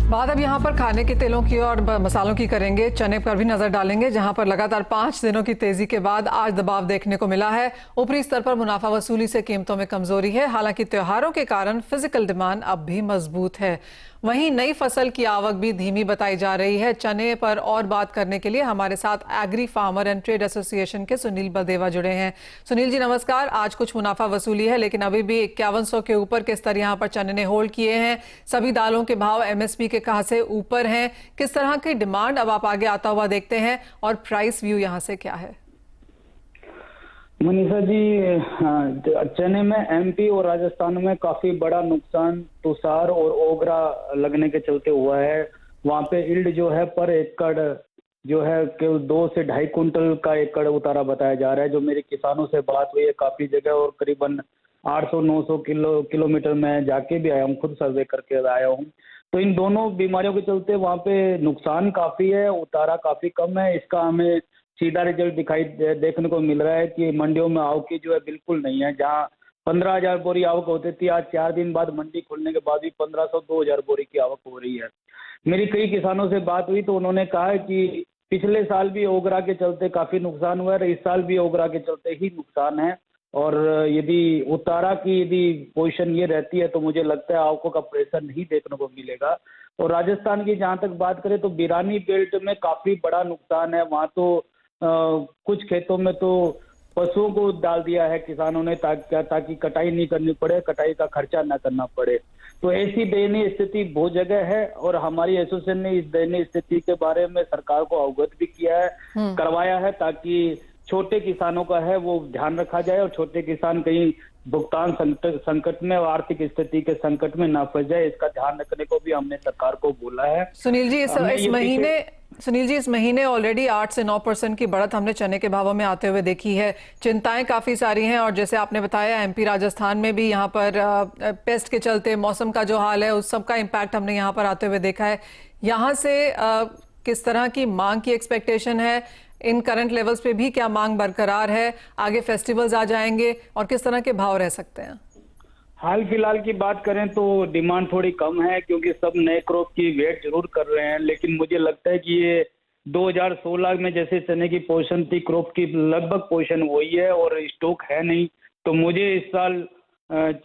बात अब यहाँ पर खाने के तेलों की और मसालों की करेंगे। चने पर भी नजर डालेंगे, जहाँ पर लगातार 5 दिनों की तेजी के बाद आज दबाव देखने को मिला है। ऊपरी स्तर पर मुनाफा वसूली से कीमतों में कमजोरी है। हालांकि त्योहारों के कारण फिजिकल डिमांड अब भी मजबूत है। वहीं नई फसल की आवक भी धीमी बताई जा रही है। चने पर और बात करने के लिए हमारे साथ agri farmer and trade association के सुनील बदेवा जुड़े हैं। सुनील जी नमस्कार। आज कुछ मुनाफा वसूली है, लेकिन अभी भी 5100 के ऊपर के स्तर यहाँ पर चने ने होल्ड किए हैं। सभी दालों के भाव एमएसपी के कहा से ऊपर हैं। किस तरह की डिमांड अब आप आगे आता हुआ देखते हैं और प्राइस व्यू यहाँ से क्या है? मनीषा जी, चने में एमपी और राजस्थान में काफी बड़ा नुकसान तुषार और ओगरा लगने के चलते हुआ है। वहां पे इल्ड जो है पर एकड़ जो है केवल 2 से 2.5 कुंटल का एकड़ उतारा बताया जा रहा है। जो मेरे किसानों से बात हुई है काफी जगह और करीबन 800-900 किलोमीटर में जाके भी आया हूँ, खुद सर्वे करके आया हूँ। तो इन दोनों बीमारियों के चलते वहाँ पे नुकसान काफी है, उतारा काफी कम है। इसका हमें सीधा रिजल्ट देखने को मिल रहा है कि मंडियों में आवक जो है बिल्कुल नहीं है। जहां 15,000 बोरी आवक होती थी, आज 4 दिन बाद मंडी खुलने के बाद भी 1500-2000 बोरी की आवक हो रही है। मेरी कई किसानों से बात हुई तो उन्होंने कहा है कि पिछले साल भी ओगरा के चलते काफी नुकसान हुआ है, इस साल भी ओगरा के चलते ही नुकसान है। और यदि उतारा की पोजीशन ये रहती है तो मुझे लगता है आवकों का प्रेशर नहीं देखने को मिलेगा। और राजस्थान की जहां तक बात करें तो बिरानी बेल्ट में काफी बड़ा नुकसान है। वहां तो कुछ खेतों में तो पशुओं को डाल दिया है किसानों ने ताकि कटाई नहीं करनी पड़े, कटाई का खर्चा ना करना पड़े। तो ऐसी दयनीय स्थिति बहुत जगह है और हमारी एसोसिएशन ने इस दयनीय स्थिति के बारे में सरकार को अवगत भी किया है, करवाया है, ताकि छोटे किसानों का है वो ध्यान रखा जाए और छोटे किसान कहीं भुगतान संकट में और आर्थिक स्थिति के संकट में ना फंस जाए, इसका ध्यान रखने को भी हमने सरकार को बोला है। सुनील जी, इस महीने ऑलरेडी 8 से 9% की बढ़त हमने चने के भावों में आते हुए देखी है। चिंताएं काफी सारी हैं और जैसे आपने बताया एमपी राजस्थान में भी यहाँ पर पेस्ट के चलते मौसम का जो हाल है उस सब का इम्पैक्ट हमने यहाँ पर आते हुए देखा है। यहाँ से किस तरह की मांग की एक्सपेक्टेशन है? इन करंट लेवल्स पे भी क्या मांग बरकरार है? आगे फेस्टिवल्स आ जाएंगे और किस तरह के भाव रह सकते हैं? हाल फिलहाल की बात करें तो डिमांड थोड़ी कम है क्योंकि सब नए क्रॉप की वेट जरूर कर रहे हैं, लेकिन मुझे लगता है कि ये 2016 में जैसे चने की पोजीशन थी क्रॉप की लगभग पोजीशन वही है और स्टॉक है नहीं। तो मुझे इस साल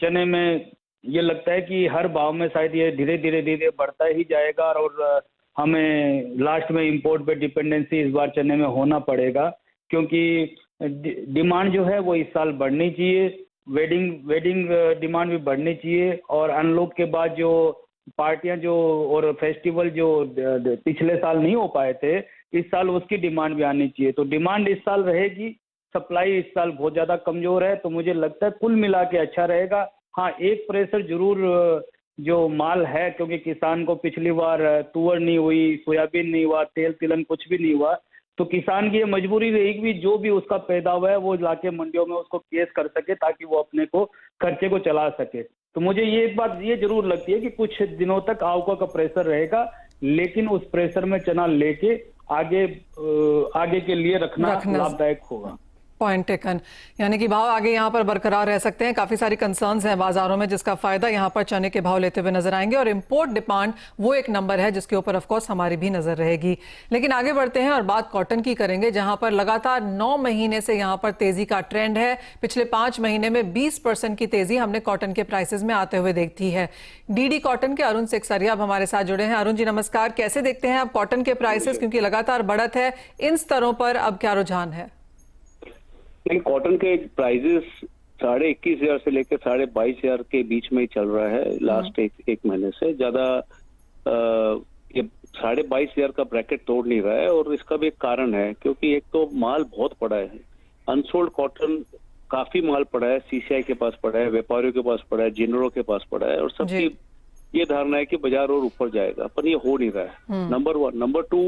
चने में ये लगता है कि हर भाव में शायद ये धीरे धीरे बढ़ता ही जाएगा और हमें लास्ट में इंपोर्ट पे डिपेंडेंसी इस बार चने में होना पड़ेगा, क्योंकि डिमांड जो है वो इस साल बढ़नी चाहिए। वेडिंग डिमांड भी बढ़नी चाहिए और अनलॉक के बाद जो पार्टियां जो और फेस्टिवल जो पिछले साल नहीं हो पाए थे, इस साल उसकी डिमांड भी आनी चाहिए। तो डिमांड इस साल रहेगी, सप्लाई इस साल बहुत ज्यादा कमजोर है। तो मुझे लगता है कुल मिला के अच्छा रहेगा। हाँ, एक प्रेशर जरूर जो माल है, क्योंकि किसान को पिछली बार तुअर नहीं हुई, सोयाबीन नहीं हुआ, तेल तिलहन कुछ भी नहीं हुआ, तो किसान की ये मजबूरी रहेगी जो भी उसका पैदावार है वो लाके मंडियों में उसको केस कर सके ताकि वो अपने को खर्चे को चला सके। तो मुझे ये एक बात ये जरूर लगती है कि कुछ दिनों तक आवकों का प्रेशर रहेगा, लेकिन उस प्रेशर में चना लेके आगे के लिए रखना लाभदायक होगा। Point taken. यानी कि भाव आगे यहाँ पर बरकरार रह सकते हैं। काफी सारी कंसर्न्स हैं बाजारों में, जिसका फायदा यहाँ पर चने के भाव लेते हुए नजर आएंगे। और इंपोर्ट डिमांड वो एक नंबर है जिसके ऊपर ऑफ कोर्स हमारी भी नजर रहेगी। लेकिन आगे बढ़ते हैं और बात कॉटन की करेंगे, जहां पर लगातार 9 महीने से यहाँ पर तेजी का ट्रेंड है। पिछले 5 महीने में 20% की तेजी हमने कॉटन के प्राइसेस में आते हुए देखी है। डीडी कॉटन के अरुण सेक्सरिया अब हमारे साथ जुड़े हैं। अरुण जी नमस्कार। कैसे देखते हैं आप कॉटन के प्राइसेस, क्योंकि लगातार बढ़त है, इन स्तरों पर अब क्या रुझान है? कॉटन के प्राइजेस 21,500 से लेकर 22,500 के बीच में ही चल रहा है लास्ट एक महीने से। ज्यादा ये 22,500 का ब्रैकेट तोड़ नहीं रहा है और इसका भी एक कारण है, क्योंकि एक तो माल बहुत पड़ा है, अनसोल्ड कॉटन काफी माल पड़ा है, सीसीआई के पास पड़ा है, व्यापारियों के पास पड़ा है, जिनरों के पास पड़ा है और सबकी ये धारणा है कि बाजार और ऊपर जाएगा, पर ये हो नहीं रहा है। नंबर 1। नंबर 2,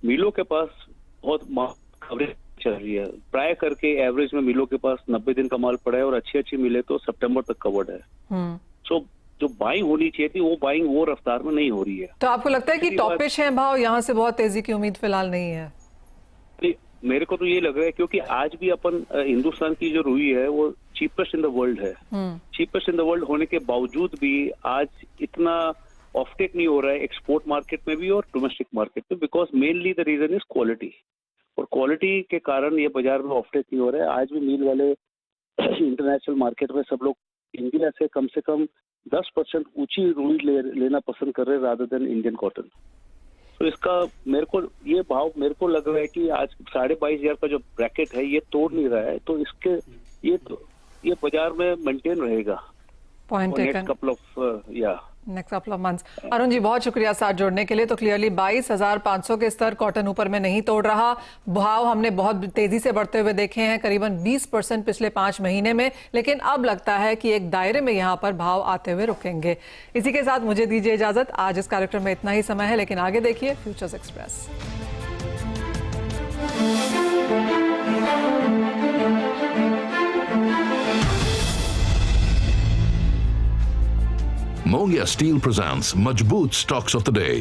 मिलों के पास बहुत कवरेज चल रही है। प्राय करके एवरेज में मिलों के पास 90 दिन का माल पड़ा है और अच्छी मिले तो सितंबर तक कवर्ड है। सो जो बाइंग होनी चाहिए थी वो बाइंग वो रफ्तार में नहीं हो रही है। तो आपको लगता है कि टॉपिश है भाव, यहाँ से बहुत तेजी की उम्मीद फिलहाल नहीं है? मेरे को तो ये लग रहा है, क्योंकि आज भी अपन हिंदुस्तान की जो रुई है वो चीपेस्ट इन द वर्ल्ड है। चीपेस्ट इन द वर्ल्ड होने के बावजूद भी आज इतना ऑफटेक नहीं हो रहा है एक्सपोर्ट मार्केट में भी और डोमेस्टिक मार्केट में, because mainly the reason is quality, और क्वालिटी के कारण ये बाजार में ऑफटेक नहीं हो रहा है। आज भी मिल वाले इंटरनेशनल मार्केट में सब लोग इंडिया से कम 10% ऊंची रुई लेना पसंद कर रहे हैं रादर देन इंडियन कॉटन। तो इसका मेरे को ये भाव मेरे को लग रहा है कि आज 22,500 का जो ब्रैकेट है ये तोड़ नहीं रहा है, तो इसके ये बाजार में मेंटेन रहेगा point taken couple of next couple of months. Arun ji बहुत शुक्रिया साथ जोड़ने के लिए। तो क्लियरली 22,500 के स्तर कॉटन ऊपर में नहीं तोड़ रहा, भाव हमने बहुत तेजी से बढ़ते हुए देखे हैं, करीबन 20% पिछले 5 महीने में, लेकिन अब लगता है कि एक दायरे में यहाँ पर भाव आते हुए रुकेंगे। इसी के साथ मुझे दीजिए इजाजत, आज इस कार्यक्रम में इतना ही समय है, लेकिन आगे देखिए futures express. Mongia Steel presents Majboot Stocks of the Day.